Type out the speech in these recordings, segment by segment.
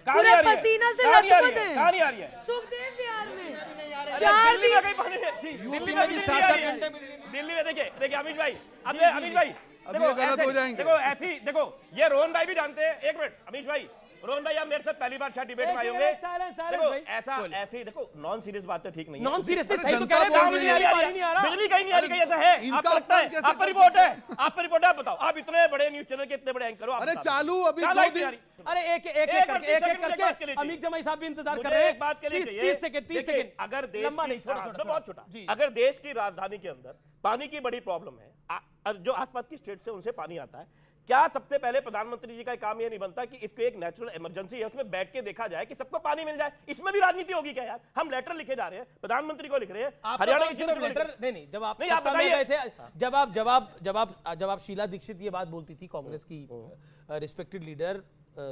पूरे पसीना से लथपथ हैं। कहां नहीं आ रही है? सुखदेव विहार में 4 दिन दिल्ली में भी 7 घंटे दिल्ली में देखिए अमित भाई, अमित भाई देखो गलत हो जाएंगे। देखो ऐसी देखो ये रोहन भाई भी जानते हैं। एक मिनट अमित भाई, रोहन भाई आप मेरे साथ पहली बार शायद डिबेट में आए होंगे। देखो ऐसा ऐसी देखो नॉन सीरियस बात तो ठीक नहीं है। नॉन सीरियस सही तो कह रहे हैं, बिजली नहीं आ रहा, बिजली कहीं नहीं आ रही, कहीं ऐसा है? आपको लगता है? आपका रिपोर्ट है, आपका रिपोर्ट है, बताओ। आप इतने बड़े न्यूज चैनल के इतने बड़े एंकर हो, अरे चालू अभी 2 दिन। अरे एक करके अमित जमाई साहब भी इंतजार कर रहे हैं। बात के लिए 30 सेकंड अगर देश लंबा नहीं, बहुत छोटा, अगर देश की राजधानी के अंदर पानी की बड़ी प्रॉब्लम है, जो आसपास की स्टेट से उनसे पानी आता है, क्या सबसे पहले प्रधानमंत्री जी का काम यह नहीं बनता कि इसको एक नेचुरल इमरजेंसी है, उसमें बैठ के देखा जाए कि सबको पानी मिल जाए? इसमें भी राजनीति होगी क्या यार? हम लेटर लिखे जा रहे हैं, प्रधानमंत्री को लिख रहे हैं, हरियाणा के सिर्फ लेटर नहीं, जब आप नहीं, आप सत्ता में बताइए। गए थे, जब आप शीला दीक्षित ये बात बोलती थी, कांग्रेस की रिस्पेक्टेड लीडर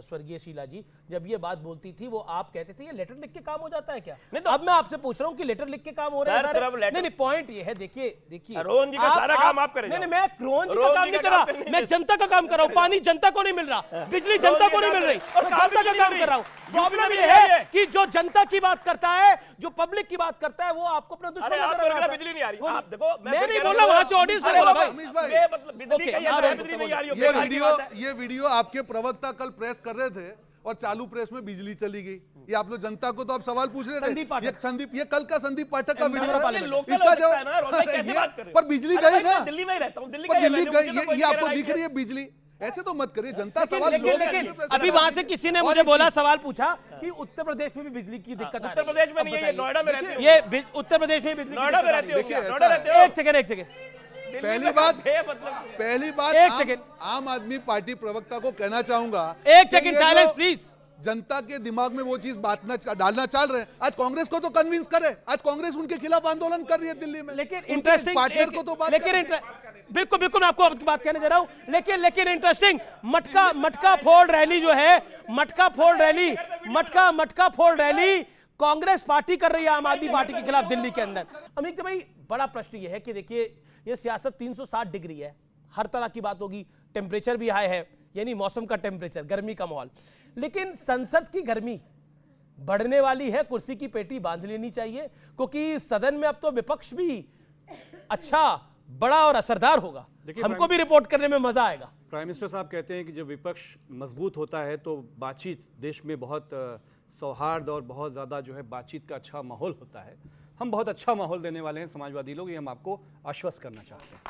स्वर्गीय शीला जी, जब ये बात बोलती थी, वो आप कहते थे ये लेटर लिख के काम हो जाता है क्या? तो अब मैं आपसे पूछ रहा हूं कि लेटर लिख के काम हो रहा है सारे? नहीं, पॉइंट ये है, देखिए रोहन जी का सारा काम आप करेंगे। नहीं, मैं रोहन जी का काम नहीं कर रहा, मैं जनता का काम कर रहा हूं। पानी जनता को नहीं मिल रहा, बिजली जनता को नहीं मिल रही, मैं जनता का काम कर रहा हूं। प्रॉब्लम ये है कि जो जनता की बात करता है, जो पब्लिक की बात करता है, वो आपको अपना दुश्मन नजर आ रहा है। बिजली नहीं आ रही, आप देखो मैं नहीं बोल रहा, वहां से ऑडियंस ने बोला भाई। बिजली नहीं आ रही। ये वीडियो आपके प्रवक्ता कल प्रेस कर रहे थे और चालू प्रेस में बिजली चली गई। ये आप लोग जनता को तो आप सवाल पूछ रहे थे। ये कल का संदीप पाठक का वीडियो है, इसका जवाब। पर बिजली गई ना, दिल्ली में ही रहता हूं, दिल्ली पर बिजली गई, ये आपको दिख रही है बिजली? ऐसे तो मत करिए, जनता सवाल। लेकिन अभी वहां से किसी ने मुझे बोला, सवाल पूछा कि उत्तर प्रदेश में भी बिजली की दिक्कत आ रही है। उत्तर प्रदेश में नहीं है, नोएडा में रहती है। ये उत्तर प्रदेश में बिजली नोएडा में रहती है। एक सेकंड पहली बात एक सेकंड, आम आदमी पार्टी प्रवक्ता को कहना चाहूंगा, एक सेकंड साइलेंस प्लीज। जनता के दिमाग में वो चीज डालना चाह रहे हैं। आज कांग्रेस को तो कन्विंस करे, आज कांग्रेस उनके खिलाफ आंदोलन कर रही है दिल्ली में। लेकिन इंटरेस्टिंग पार्टनर को तो बात, बिल्कुल मैं आपको आपकी बात कहने दे रहा हूं। लेकिन इंटरेस्टिंग मटका फोड़ रैली जो है, मटका फोड़ रैली कांग्रेस पार्टी कर रही है आम आदमी पार्टी के खिलाफ दिल्ली के अंदर। अमित भाई, बड़ा प्रश्न ये है कि देखिए, ये सियासत 360 डिग्री है, हर तरह की बात होगी। टेम्परेचर भी हाई है, यानी मौसम का टेम्परेचर, गर्मी का माहौल। लेकिन संसद की गर्मी बढ़ने वाली है, कुर्सी की पेटी बांध लेनी चाहिए, क्योंकि सदन में अब तो विपक्ष भी अच्छा, बड़ा और असरदार होगा। हमको भी रिपोर्ट करने में मजा आएगा। प्राइम मिनिस्टर साहब कहते हैं कि जब विपक्ष मजबूत होता है तो बातचीत, देश में बहुत सौहार्द और बहुत ज़्यादा जो है बातचीत का अच्छा माहौल होता है। हम बहुत अच्छा माहौल देने वाले हैं समाजवादी लोग, ये हम आपको आश्वस्त करना चाहते हैं।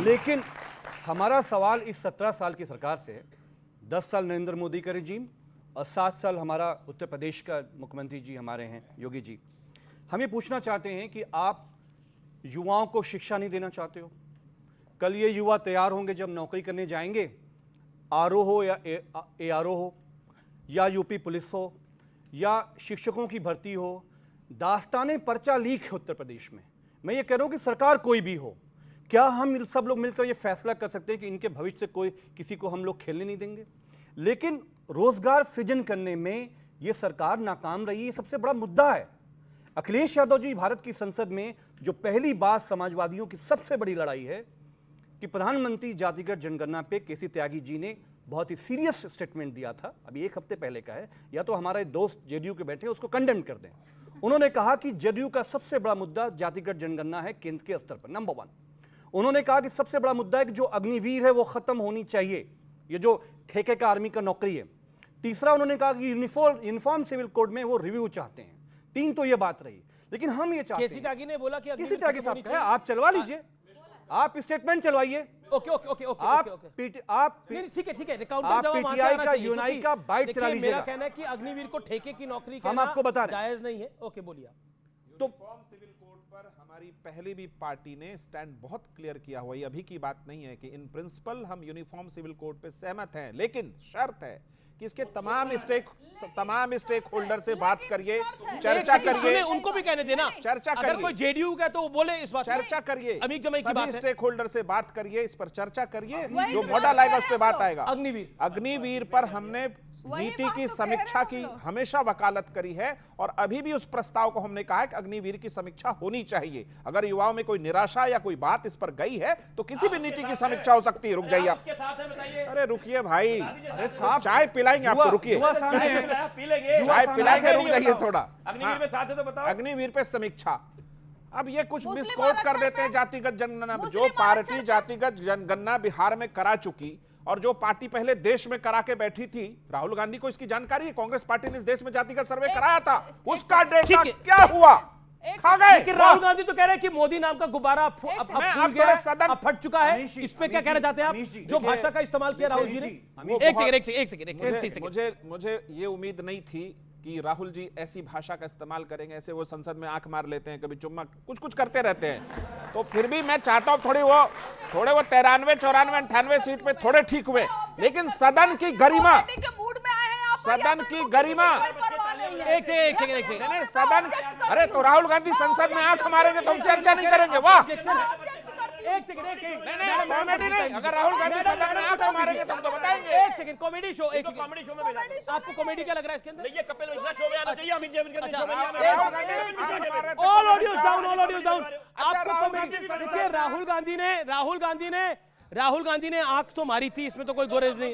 लेकिन हमारा सवाल इस 17 साल की सरकार से, 10 साल नरेंद्र मोदी का रिजीम और 7 साल हमारा उत्तर प्रदेश का मुख्यमंत्री जी हमारे हैं योगी जी, हम ये पूछना चाहते हैं कि आप युवाओं को शिक्षा नहीं देना चाहते हो? कल ये युवा तैयार होंगे जब नौकरी करने जाएंगे, आरओ हो या एआरओ हो या यूपी पुलिस हो या शिक्षकों की भर्ती हो, दास्ताने पर्चा लीक है उत्तर प्रदेश में। मैं ये कह रहा हूँ कि सरकार कोई भी हो, क्या हम सब लोग मिलकर ये फैसला कर सकते हैं कि इनके भविष्य से कोई किसी को हम लोग खेलने नहीं देंगे? लेकिन रोजगार सृजन करने में ये सरकार नाकाम रही, ये सबसे बड़ा मुद्दा है। अखिलेश यादव जी भारत की संसद में जो पहली बात समाजवादियों की सबसे बड़ी लड़ाई है कि प्रधानमंत्री जातिगत जनगणना पे केसी त्यागी जी ने बहुत ही सीरियस स्टेटमेंट दिया था, अभी 1 हफ्ते पहले का है, या तो हमारे दोस्त जेडीयू के बैठे उसको कंडेम कर दें। उन्होंने कहा कि जेडीयू का सबसे बड़ा मुद्दा जातिगत जनगणना है केंद्र के स्तर पर, नंबर 1। उन्होंने कहा कि सबसे बड़ा मुद्दा है कि जो अग्निवीर है वो खत्म होनी चाहिए, ये जो ठेके का आर्मी का नौकरी है। तीसरा उन्होंने कहा कि यूनिफॉर्म सिविल कोड में वो रिव्यू चाहते हैं। 3 तो ये बात रही, लेकिन हम ये चाहते हैं, केसी त्यागी ने बोला कि केसी त्यागी साहब कहे आप चलवा लीजिए, आप स्टेटमेंट चलवाइए। ओके आप ठीक है, आप पीटीआई का यूनाई का बाइट चला लीजिए। मेरा कहना है कि अग्निवीर को ठेके की नौकरी हम आपको बता रहे हैं जायज नहीं है। ओके, बोलिए। तो यूनिफॉर्म सिविल कोड पर हमारी पहले भी पार्टी ने स्टैंड बहुत क्लियर किया हुआ, ये अभी की बात नहीं है कि इन प्रिंसिपल हम यूनिफॉर्म सिविल कोड पे सहमत हैं, लेकिन शर्त है कि इसके तमाम स्टेक होल्डर से बात करिए, चर्चा करिए, उनको भी कहने देना, चर्चा करिए। अगर कोई जेडीयू का तो वो बोले इस बात, चर्चा करिए, अमीक जमाई की बात है, स्टेक होल्डर से बात करिए, इस पर चर्चा करिए, जो मॉडल आएगा उस पर बात आएगा। अग्निवीर पर हमने नीति की समीक्षा की हमेशा वकालत करी है और अभी भी उस प्रस्ताव को हमने कहा है कि अग्निवीर की समीक्षा होनी चाहिए। अगर युवाओं में कोई निराशा या कोई बात इस पर गई है तो किसी भी नीति की समीक्षा हो सकती है। रुक जाइए आप, अरे रुकिए भाई, चाय पिलाएंगे आपको, रुकिए पी लेंगे, चाय पिलाएंगे, रुक जाइए थोड़ा। अग्निवीर में साथ है तो बताओ। अग्निवीर पे समीक्षा, अब ये कुछ मिसकोट कर देते हैं जातिगत जनगणना। जो पार्टी जातिगत जनगणना बिहार में करा चुकी और जो पार्टी पहले देश में करा के बैठी थी, राहुल गांधी को इसकी जानकारी है। कांग्रेस पार्टी ने इस देश में जातिगत सर्वे कराया था, उसका डेटा क्या हुआ, खा गए। लेकिन राहुल गांधी तो कह रहे हैं कि मोदी नाम का गुब्बारा अब फूल गया है, अब फट चुका है। इस पे क्या कहना चाहते हैं आप, जो भाषा का इस्तेमाल किया राहुल जी ने? एक सेकंड, मुझे ये उम्मीद नहीं थी कि राहुल जी ऐसी भाषा का इस्तेमाल करेंगे। ऐसे वो संसद में आंख मार लेते हैं, कभी चुम्मा, कुछ करते रहते हैं। तो फिर भी मैं चाहता हूं थोड़े वो 93, 94, 98 सीट पे थोड़े ठीक हुए, लेकिन सदन की गरिमा, सदन की गरिमा, एक सेकंड, सदन, अरे तो राहुल गांधी संसद में आंख मारेंगे तो हम चर्चा नहीं करेंगे? वाह, नहीं, कॉमेडी नहीं। अगर राहुल गांधी सदन में आंख मारेंगे तो हम तो बताएंगे। एक सेकंड, कॉमेडी शो, एक सेकंड, कॉमेडी शो में भेजा। आपको कॉमेडी क्या लग रहा है इसके अंदर? ये कपिल मिश्रा शो में आना चाहिए, अमित जैन के शो में आना Rahul Gandhi all audios down, all audios down. आपको कॉमेडी, देखिए राहुल गांधी ने आंख तो मारी थी, इसमें तो कोई गोरेज नहीं।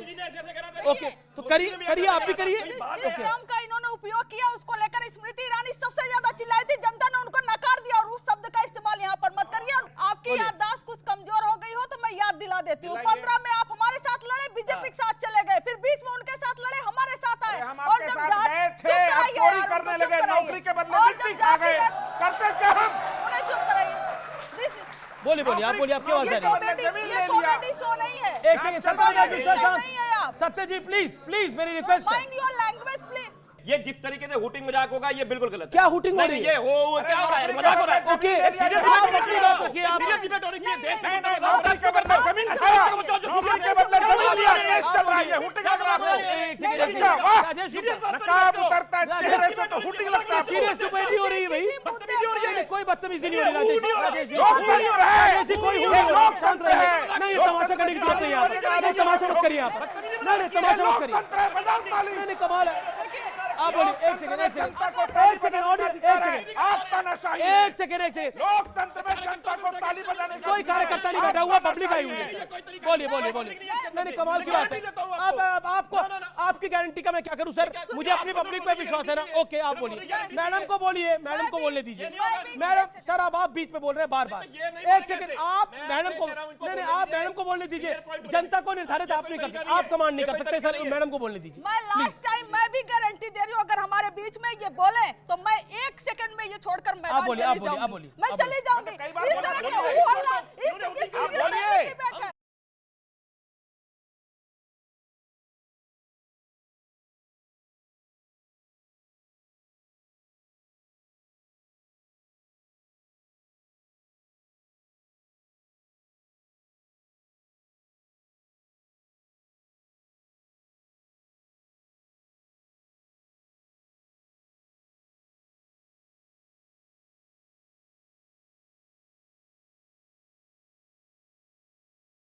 ओके, तो करिए, आप भी करिए। राम का इन्होंने उपयोग किया, उसको लेकर स्मृति ईरानी सबसे ज्यादा चिल्लाई थी, जनता ने उनको नकार दिया। और उस शब्द का इस्तेमाल यहाँ पर मत करिए। और आपकी याददाश्त कुछ कमजोर हो गई हो तो मैं याद दिला देती हूँ। 15 में आप हमारे साथ लड़े, बीजेपी के साथ चले गए, फिर 20 में उनके साथ लड़े, हमारे साथ आए। हम आपके साथ गए थे, आप चोरी करने लगे, नौकरी के बदले मिट्टी खा गए, करते क्या हम? उन्हें चुप कराइए। बोलिए, आप बोलिए, आपकी आवाज आ रही है। ये कॉमेडी शो नहीं है। एक सेकंड, सत्यजीत प्लीज मेरी रिक्वेस्ट है। Mind your language please. ये जिस तरीके से हुटिंग मजाक होगा, ये बिल्कुल गलत है। क्या हुटिंग हो रही है? ये हो क्या हो रहा है, मजाक हो रहा है। ओके, सीरियस बात रखिए आप। डिबेट हो रही है, देश में नौकरी के बदले जमीन खाया, नौकरी के बदले जमीन लिया, केस चल रहा है, हुटिंग लग रहा है। राजेश गुप्ता, नकाब उतरता है चेहरे से तो हुटिंग लगता है। सीरियस डिबेट हो रही है भाई, कोई बदतमीजी नहीं हो रही। राजेश जी, कोई शांत रहिए। नहीं, तमाशा करने की जरूरत नहीं है। नहीं, तमाशा मत करिए आप। नहीं, तमाशा मत करिए। नहीं, कमाल है। आप बोलिए, एक सेकंड, लोकतंत्र में जनता को ताली बजाने का कोई कार्यकर्ता नहीं बैठा हुआ, पब्लिक आई हुई है। बोलिए। नहीं, कमाल की बात है। आपको आपकी गारंटी का मैं क्या करूं सर? मुझे अपनी पब्लिक पे विश्वास है ना। ओके, आप बोलिए, मैडम को बोलिए, मैडम को बोलने दीजिए। मैडम सर, अब आप बीच में बोल रहे हैं बार-बार। एक सेकंड, आप मैडम को, नहीं, आप मैडम को बोलने दीजिए। जनता को निर्धारित आप नहीं कर सकते, आप कमांड नहीं कर सकते सर, मैडम को बोलने दीजिए। मैं लास्ट टाइम मैं भी गारंटी दे रही हूँ, अगर हमारे बीच में ये बोले तो मैं 1 सेकंड में ये छोड़कर मैदान चली जाऊंगी। मैं चली जाऊंगी। इस तरह के